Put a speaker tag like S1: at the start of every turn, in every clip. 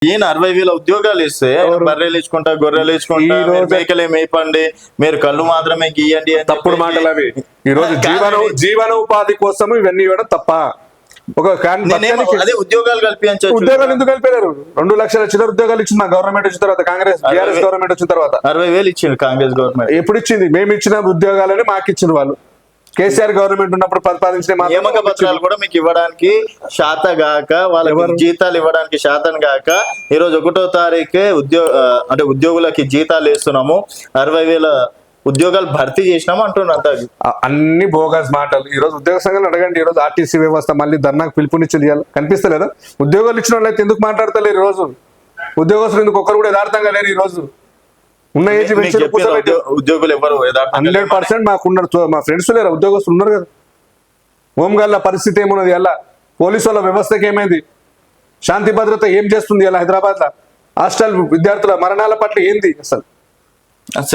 S1: ఈయన 60,000 ఉద్యోగాలు ఇస్తే బర్రెలు ఇచ్చుకుంటా, గొర్రెలు ఇచ్చుకుంటా, మేకలే మేపండి, మీరు కళ్ళు మాత్రమే గీయండి.
S2: తప్పుడు మాటలు అవి. ఈ రోజు జీవన ఉపాధి కోసం ఇవన్నీ ఇవ్వడం తప్ప.
S1: అదే ఉద్యోగాలు కల్పించచ్చు.
S2: ఉద్యోగాలు ఎందుకు కలిపారు? 2 లక్షల చిల్లర ఉద్యోగాలు ఇచ్చింది మా గవర్నమెంట్ వచ్చిన తర్వాత, బీఆర్ఎస్ గవర్నమెంట్ వచ్చిన తర్వాత.
S1: 60,000 ఇచ్చింది కాంగ్రెస్ గవర్నమెంట్.
S2: ఎప్పుడు ఇచ్చింది? మేము ఇచ్చిన ఉద్యోగాలని మాకు ఇచ్చిన వాళ్ళు. కేసీఆర్ గవర్నమెంట్ ఉన్నప్పుడు ప్రతిపాదించిన
S1: నియామక పత్రాలు కూడా మీకు ఇవ్వడానికి శాత గాక, వాళ్ళకి జీతాలు ఇవ్వడానికి శాతం గాక, ఈ రోజు 1వ తారీఖే ఉద్యోగులకి జీతాలు వేస్తున్నాము, 60,000 ఉద్యోగాలు భర్తీ చేసినాము అంటున్నారు.
S2: అన్ని బోగస్ మాటలు. ఈ రోజు ఉద్యోగ సంఘాలు అడగండి. ఈ రోజు ఆర్టీసీ వ్యవస్థ మళ్ళీ ధర్నాకు పిలుపునిచ్చింది. కనిపిస్తలేదా? ఉద్యోగాలు ఇచ్చిన వాళ్ళు అయితే ఎందుకు మాట్లాడతలేరు? ఈ రోజు ఉద్యోగస్తులు ఎందుకు ఒక్కరు కూడా యథార్థంగా లేరు? ఈ రోజు ఉన్న ఏజ్
S1: ఉద్యోగులు ఎవరు
S2: 100% మాకున్నారు. మా ఫ్రెండ్స్ లేరు, ఉద్యోగస్తులు ఉన్నారు కదా. హోంగార్డ్ల పరిస్థితి ఏమున్నది? ఎలా పోలీసు వాళ్ళ వ్యవస్థకి ఏమైంది? శాంతి భద్రత ఏం చేస్తుంది? ఎలా హైదరాబాద్ లో హాస్టల్ విద్యార్థుల మరణాల పట్ల ఏంది? అసలు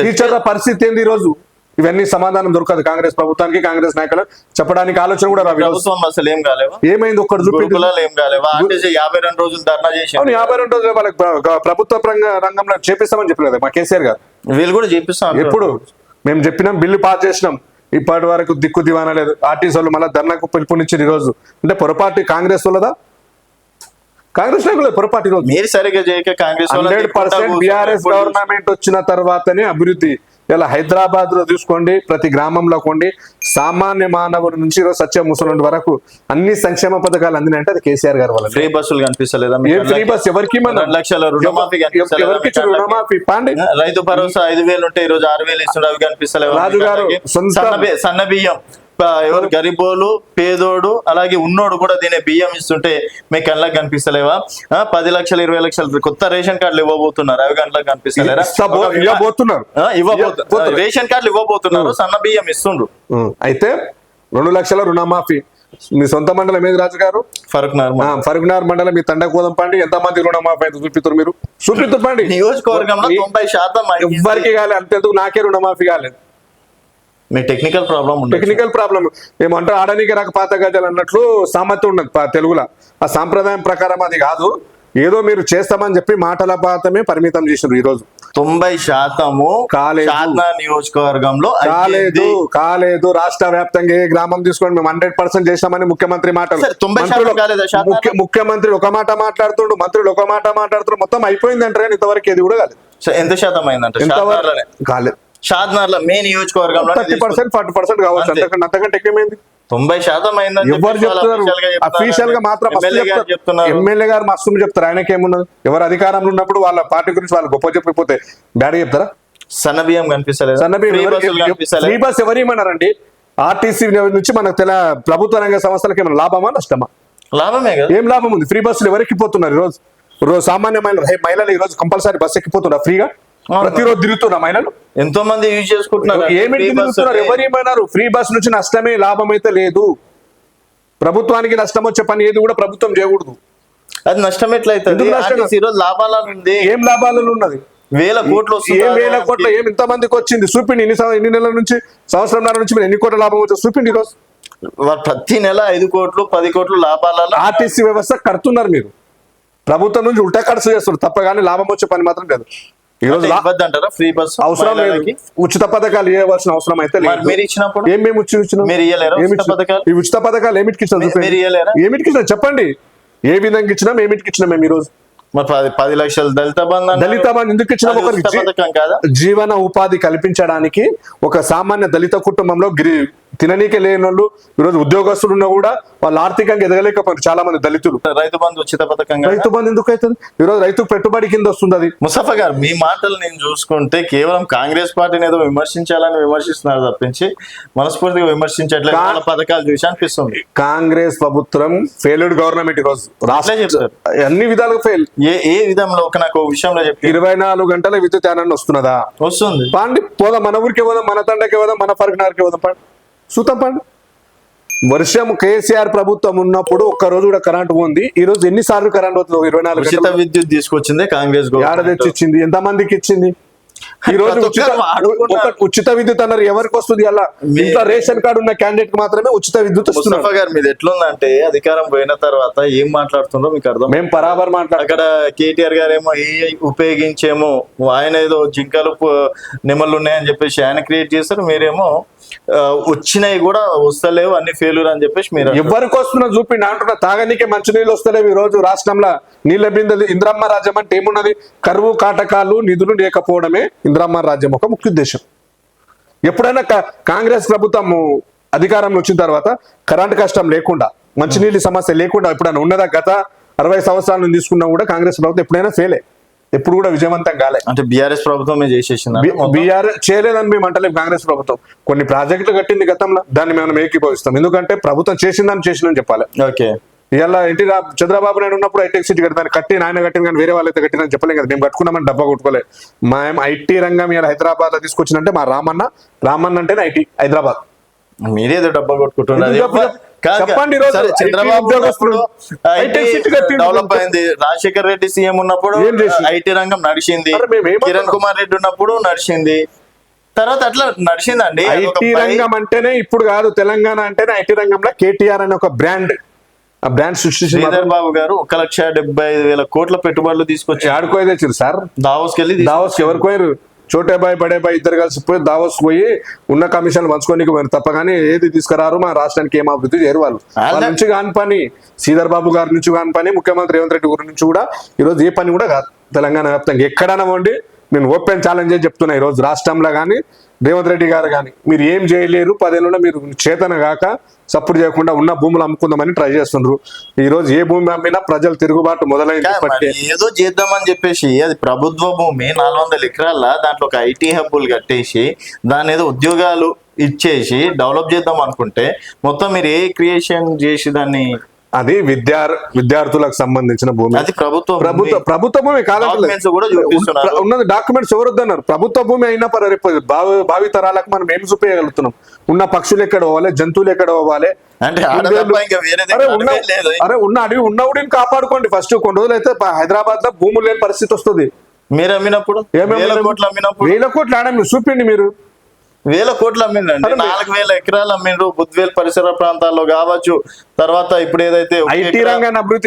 S2: టీచర్ల పరిస్థితి ఏంది? ఈ రోజు ఇవన్నీ సమాధానం దొరకదు కాంగ్రెస్ ప్రభుత్వానికి, కాంగ్రెస్ నాయకులు చెప్పడానికి ఆలోచన కూడా రావు.
S1: అసలు ఏం కాలేవా?
S2: ఏమైంది ఒక్కటి చూపి.
S1: 52 రోజులు ధర్నా చేసి
S2: 52 రోజులు వాళ్ళకి ప్రభుత్వ రంగంలో చేపిస్తామని చెప్పారు కదా మా కేసీఆర్ గారు.
S1: వీళ్ళు కూడా చేపిస్తాం.
S2: ఎప్పుడు మేము చెప్పినాం, బిల్లు పాస్ చేసినాం, ఇప్పటి వరకు దిక్కు దివానా లేదు. ఆర్టీసీ వాళ్ళు మళ్ళీ ధర్నాకు పిలుపునిచ్చారు. ఈ రోజు అంటే పొరపాటు కాంగ్రెస్ వాళ్ళదా? కాంగ్రెస్ నాయకులు పొరపాటు. ఈరోజు
S1: మీరు సరిగ్గా చేయక కాంగ్రెస్
S2: 100% బీఆర్ఎస్ గవర్నమెంట్ వచ్చిన తర్వాతనే అభివృద్ధి. ఇలా హైదరాబాద్ లో చూసుకోండి, ప్రతి గ్రామంలో కొండి, సామాన్య మానవుడి నుంచి ఈరోజు సత్య ముసలి వరకు అన్ని సంక్షేమ పథకాలు అందినాయంటే అది కేసీఆర్ గారు వల్ల.
S1: ఫ్రీ బస్సులు కనిపిస్తలేదా?
S2: ఫ్రీ బస్ ఎవరికి?
S1: 2 లక్షల రుణమాఫీ
S2: రుణమాఫీ పాండి.
S1: రైతు భరోసా 5,000 ఉంటే ఈ రోజు 6,000 ఇస్తున్నారు. అవి కనిపిస్తలేవు.
S2: రాజు గారు
S1: సన్న బియ్యం ఎవరు గరీబోలు, పేదోడు, అలాగే ఉన్నోడు కూడా దీని బియ్యం ఇస్తుంటే మీ కళ్ళకి కనిపిస్తలేవా? 10 లక్షలు 20 లక్షలు కొత్త రేషన్ కార్డులు ఇవ్వబోతున్నారు. అవి కళ్ళకి కనిపిస్తలేరా? రేషన్ కార్డులు ఇవ్వబోతున్నారు, సన్న బియ్యం ఇస్తుండ్రు.
S2: అయితే 2 లక్షల రుణమాఫీ. మీ సొంత మండలం ఏది రాజు గారు? ఫరూక్నగర్ మండలం. మీ తండకోదం పండి ఎంతమంది రుణమాఫీ అయితే చూపిస్తారు? మీరు చూపిస్తారు పండి.
S1: నియోజకవర్గంలో 90%
S2: ఎవ్వరికి కాలేదు. అంతెందుకు నాకే రుణమాఫీ కాలేదు.
S1: మీ టెక్నికల్
S2: ప్రాబ్లం ఏమంటే ఆడనికి రాక పాత గజాలు అన్నట్లు సామర్థ్యం ఉన్నది తెలుగులో. ఆ సాంప్రదాయం ప్రకారం అది కాదు. ఏదో మీరు చేస్తామని చెప్పి మాటల పాతమే పరిమితం చేసినారు. ఈ రోజు
S1: 90% నియోజకవర్గంలో
S2: కాలేదు. రాష్ట్ర వ్యాప్తంగా ఏ గ్రామం తీసుకోండి, మేము 100% చేస్తామని ముఖ్యమంత్రి మాటలు. ముఖ్యమంత్రి ఒక మాట మాట్లాడుతుండు, మంత్రులు ఒక మాట మాట్లాడుతుండ్రు. మొత్తం అయిపోయింది అంటారు కానీ ఇంతవరకు ఏది కూడా కాలేదు.
S1: ఎంత శాతం అయిందంటే
S2: కాలేదు.
S1: షాద్నగర్ మెయిన్ నియోజకవర్గంలో
S2: 30%, 40% కావచ్చు. అంతకంటే ఎక్కువైంది.
S1: 90% అయిందని
S2: ఎవరు చెప్తున్నారు? అఫీషియల్ గా మాత్రం ఎమ్మెల్యే గారు మస్తు చెప్తారు. ఆయనకి ఏమున్నది? ఎవరు అధికారంలో ఉన్నప్పుడు వాళ్ళ పార్టీ గురించి వాళ్ళు గొప్ప చెప్పిపోతే బ్యాడ్ చెప్తారా?
S1: సన్న బియ్యం కనిపిస్తలేదు.
S2: ఫ్రీ బస్ ఎవరు ఏమన్నారండి? ఆర్టీసీ నుంచి మనకు ప్రభుత్వ రంగ సంస్థలకి ఏమైనా లాభమా నష్టమా?
S1: లాభమే కదా.
S2: ఏం లాభం ఉంది? ఫ్రీ బస్సులు ఎవరు ఎక్కిపోతున్నారు? ఈ రోజు సామాన్య మహిళలు ఈ రోజు కంపల్సరీ బస్ ఎక్కిపోతున్నారు ఫ్రీగా. ప్రతిరోజు తిరుగుతున్నా మహిళలు
S1: ఎంతో మంది యూజ్ చేసుకుంటున్నారు.
S2: ఏమిటి తిరుగుతున్నారు? ఎవరేమన్నారు? ఫ్రీ బస్ నుంచి నష్టమే, లాభం అయితే లేదు. ప్రభుత్వానికి నష్టం వచ్చే పని ఏది కూడా ప్రభుత్వం చేయకూడదు.
S1: అది నష్టం ఎట్లయితే లాభాలను ఉంది.
S2: ఏం లాభాలను ఉన్నది?
S1: 1000 కోట్లు.
S2: ఏం 1000 కోట్లు? ఏం ఇంతమందికి వచ్చింది? చూపిండి. ఎన్ని నెలల నుంచి, సంవత్సరంన్నర నుంచి మీరు ఎన్ని కోట్ల లాభం వచ్చింది చూపిండి. ఈరోజు
S1: ప్రతి నెల 5 కోట్లు 10 కోట్లు లాభాలలో
S2: ఆర్టీసీ వ్యవస్థ కడుతున్నారు. మీరు ప్రభుత్వం నుంచి ఉల్టా ఖర్చు చేస్తున్నారు తప్ప కానీ లాభం వచ్చే పని మాత్రం లేదు. ఈ రోజు
S1: అంటారా ఫ్రీ బస్
S2: అవసరం లేదు. ఉచిత పథకాలు ఇవ్వాల్సిన అవసరం అయితే లేదు.
S1: మీరు ఇచ్చినప్పుడు
S2: మేము ఇచ్చినాం. ఈ ఉచిత పథకాలు ఏమిటికి ఇచ్చినా? ఏమిటికి ఇచ్చినా చెప్పండి? ఏ విధంగా ఇచ్చినాం? ఏమిటికి ఇచ్చినాం? మేము ఈ రోజు
S1: 10 లక్షలు దళిత బంధు
S2: ఎందుకు ఇచ్చినాం? ఒకరికి జీవన ఉపాధి కల్పించడానికి. ఒక సామాన్య దళిత కుటుంబంలో తిననీకే లేని వాళ్ళు ఈరోజు ఉద్యోగస్తులు ఉన్నా కూడా వాళ్ళు ఆర్థికంగా ఎదగలేకపోయారు. చాలా మంది దళితులు.
S1: రైతు బంధు ఉచిత పథకం.
S2: రైతు బంధు ఎందుకు అవుతుంది? ఈరోజు రైతు పెట్టుబడి కింద వస్తుంది అది.
S1: ముస్తఫా గారు, మీ మాటలు నేను చూసుకుంటే కేవలం కాంగ్రెస్ పార్టీని ఏదో విమర్శించాలని విమర్శిస్తున్నారు తప్పించి మనస్ఫూర్తిగా విమర్శించట్లేదు. పథకాలు చూసి అనిపిస్తుంది.
S2: కాంగ్రెస్ ప్రభుత్వం ఫెయిల్డ్ గవర్నమెంట్. ఈరోజు అన్ని విధాలుగా ఫెయిల్.
S1: ఏ విధంలో? నాకు విషయంలో చెప్పి
S2: 24 గంటల విద్యుత్ యానాన్ని వస్తున్నదా?
S1: వస్తుంది.
S2: పాండి పోదాం, మన ఊరికి పోదాం, మన తండకి పోదాం, మన ఫరూక్నగర్కి పోదాం. పాండి చూద్దాం. పాండి వర్షం కేసీఆర్ ప్రభుత్వం ఉన్నప్పుడు ఒక్క రోజు కూడా కరెంట్ పోయింది. ఈ రోజు ఎన్నిసార్లు కరెంట్ పోతుంది? 24
S1: ఉచిత విద్యుత్ తీసుకొచ్చింది కాంగ్రెస్.
S2: ఏడ తెచ్చి ఇచ్చింది? ఎంతమందికి ఇచ్చింది? ఈ రోజు
S1: ప్రతి ఒక్కరు వాడుకున్నారు.
S2: ఉచిత విద్యుత్ అన్నారు, ఎవరికి వస్తుంది అలా? ఇంట్లో రేషన్ కార్డు ఉన్న క్యాండిడేట్ కి మాత్రమే ఉచిత విద్యుత్ వస్తున్నారు.
S1: ముస్తఫా గారు మీది ఎట్లుందంటే అధికారం పోయిన తర్వాత ఏం మాట్లాడుతుందో మీకు అర్థం.
S2: మేము బరాబర్
S1: అక్కడ కేటీఆర్ గారు ఏమో ఉపయోగించేమో ఆయన ఏదో జింకలు నెమళ్ళు ఉన్నాయని చెప్పేసి ఆయన క్రియేట్ చేస్తారు, మీరేమో వచ్చినాయి కూడా వస్తలేవు అన్ని ఫెయిల్యూర్ అని చెప్పేసి మీరు
S2: ఎవరికి వస్తున్నా చూపిండి అంటున్నా. తాగనీకే మంచినీళ్ళు వస్తలేవు ఈ రోజు రాష్ట్రంలో. నీళ్ళ బిందెలు ఇంద్రమ్మ రాజ్యం అంటే ఏమున్నది? కరువు కాటకాలు నిధులు లేకపోవడమే ఇంద్రమ్మ రాజ్యం ఒక ముఖ్య ఉద్దేశం. ఎప్పుడైనా కాంగ్రెస్ ప్రభుత్వం అధికారంలో వచ్చిన తర్వాత కరెంట్ కష్టం లేకుండా, మంచినీళ్ళ సమస్య లేకుండా ఎప్పుడైనా ఉన్నదా? గత 60 సంవత్సరాల నుంచి తీసుకున్నా కూడా కాంగ్రెస్ ప్రభుత్వం ఎప్పుడైనా ఫెయిలే, ఎప్పుడు కూడా విజయవంతం కాలే.
S1: అంటే బీఆర్ఎస్ ప్రభుత్వమే చేసేసింది.
S2: బీఆర్ఎస్ చేయలేదని మేము అంటలేము. కాంగ్రెస్ ప్రభుత్వం కొన్ని ప్రాజెక్టులు కట్టింది గతంలో, దాన్ని మేము ఏకీభవిస్తాం. ఎందుకంటే ప్రభుత్వం చేసిందని చేసిందని చెప్పాలి.
S1: ఓకే,
S2: ఇలా చంద్రబాబు నాయుడు ఉన్నప్పుడు హైటెక్ సిటీ కట్టాను, కట్టి ఆయన కట్టిన కానీ వేరే వాళ్ళైతే కట్టినని చెప్పలేం కదా. మేము కట్టుకున్నామని డబ్బా కొట్టుకోలేదు. మేము ఐటీ రంగం ఇలా హైదరాబాద్ లో తీసుకొచ్చినంటే మా రామన్న అంటేనే ఐటీ హైదరాబాద్.
S1: మీరేదో డబ్బా కొట్టుకుంటున్నారు.
S2: చెప్పండి.
S1: చంద్రబాబు డెవలప్ అయింది, రాజశేఖర్ రెడ్డి సీఎం ఉన్నప్పుడు ఐటీ రంగం నడిచింది, కిరణ్ కుమార్ రెడ్డి ఉన్నప్పుడు నడిచింది, తర్వాత అట్లా నడిచిందండి.
S2: ఐటీ రంగం అంటేనే ఇప్పుడు కాదు, తెలంగాణ అంటేనే ఐటీ రంగంలో కేటీఆర్ అనే ఒక బ్రాండ్, ఆ బ్రాండ్ సృష్టించి
S1: శ్రీధర్ బాబు గారు 1,75,000 కోట్ల పెట్టుబడులు తీసుకొచ్చి
S2: ఆడుకోయి తెచ్చారు సార్.
S1: దావోస్కి వెళ్ళి
S2: దావోస్కి ఎవరు పోయారు? చోటే బాయ్ బడే బాయ్ ఇద్దరు కలిసి పోయి దావోస్ పోయి ఉన్న కమిషన్లు పంచుకోనికి పోయారు తప్ప కానీ ఏది తీసుకురారు మా రాష్ట్రానికి ఏం అభివృద్ధి చేయరు. వాళ్ళ నుంచి కాని పని, శ్రీధర్ బాబు గారి నుంచి కాని పని, ముఖ్యమంత్రి రేవంత్ రెడ్డి గురి నుంచి కూడా ఈరోజు ఏ పని కూడా కాదు. తెలంగాణ వ్యాప్తంగా ఎక్కడైనా ఉండి నేను ఓపెన్ ఛాలెంజ్ అని చెప్తున్నా. ఈరోజు రాష్ట్రంలో కానీ రేవంత్ రెడ్డి గారు కానీ మీరు ఏం చేయలేరు. 10 ఏళ్ళలో మీరు చేతన కాక సపోర్ట్ చేయకుండా ఉన్న భూములు అమ్ముకుందామని ట్రై చేస్తున్నారు. ఈ రోజు ఏ భూమి అమ్మినా ప్రజలు తిరుగుబాటు మొదలైంది.
S1: ఏదో చేద్దామని చెప్పేసి అది ప్రభుత్వ భూమి 400 ఎకరాల దాంట్లో ఒక ఐటీ హబ్బులు కట్టేసి దాని ఏదో ఉద్యోగాలు ఇచ్చేసి డెవలప్ చేద్దాం అనుకుంటే మొత్తం మీరు ఏ క్రియేషన్ చేసి దాన్ని,
S2: అది విద్యార్థులకు సంబంధించిన భూమి,
S1: అది
S2: ప్రభుత్వ భూమి ఉన్నది. డాక్యుమెంట్స్ ఎవరు వద్దన్నారు? ప్రభుత్వ భూమి అయినా భావి తరాలకు మనం ఏం చూపించగలుగుతున్నాం? ఉన్న పక్షులు ఎక్కడ పోవాలి, జంతువులు ఎక్కడ పోవాలి?
S1: అంటే
S2: ఉన్న అడవి ఉన్న ఉడిని కాపాడుకోండి ఫస్ట్. కొన్ని రోజులు అయితే హైదరాబాద్ లో భూములు లేని పరిస్థితి వస్తుంది.
S1: మీరు అమ్మినప్పుడు
S2: 1,000 కోట్లు ఆడ చూపిండి. మీరు
S1: 1,000 కోట్లు అమ్మిండండి, 4,000 ఎకరాలు అమ్మిండ్రు బుద్వేల్ పరిసర ప్రాంతాల్లో కావచ్చు. తర్వాత ఇప్పుడు ఏదైతే
S2: ఐటీ రంగాన్ని అభివృద్ధి